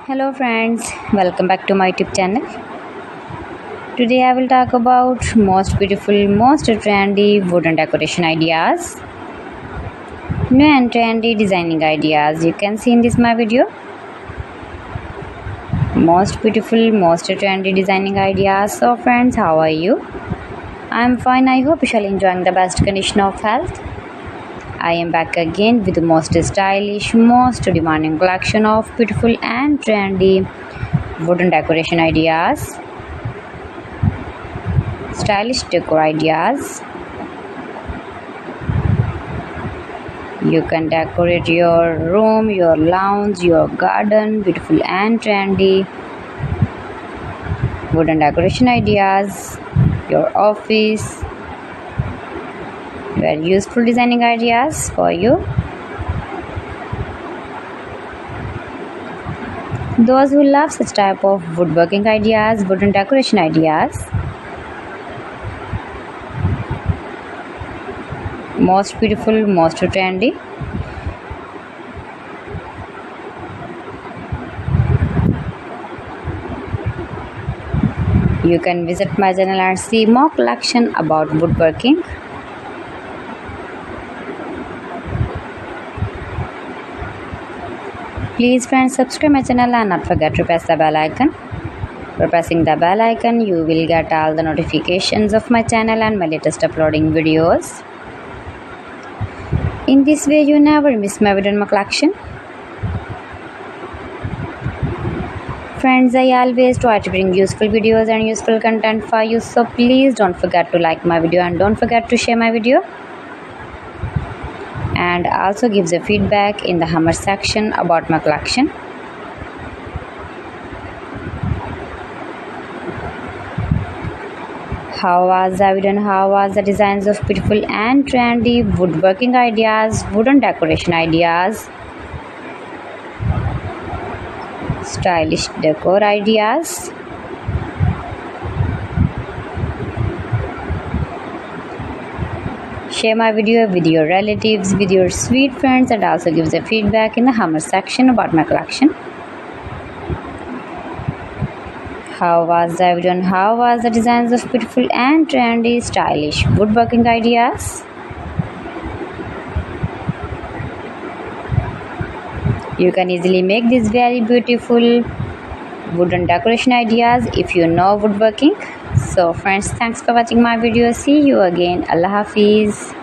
Hello friends, welcome back to my YouTube channel. Today I will talk about most beautiful, most trendy wooden decoration ideas. New and trendy designing ideas you can see in this my video. Most beautiful, most trendy designing ideas. So friends, how are you? I am fine. I hope you shall enjoying the best condition of health. I am back again with the most stylish, most demanding collection of beautiful and trendy wooden decoration ideas, stylish decor ideas. You can decorate your room, your lounge, your garden, beautiful and trendy wooden decoration ideas, your office. Very useful designing ideas for you. Those who love such type of woodworking ideas, wooden decoration ideas. Most beautiful, most trendy. You can visit my channel and see more collection about woodworking. Please friends, subscribe my channel and not forget to press the bell icon. By pressing the bell icon, you will get all the notifications of my channel and my latest uploading videos. In this way, you never miss my video in my collection. Friends, I always try to bring useful videos and useful content for you. So please don't forget to like my video and don't forget to share my video. And also gives a feedback in the comment section about my collection. How was the video and how was the designs of beautiful and trendy woodworking ideas, wooden decoration ideas, stylish decor ideas. Share my video with your relatives, with your sweet friends, and also gives a feedback in the comment section about my collection. How was the video and how was the designs of beautiful and trendy stylish woodworking ideas? You can easily make these very beautiful wooden decoration ideas if you know woodworking. So friends, thanks for watching my video. See you again. Allah Hafiz.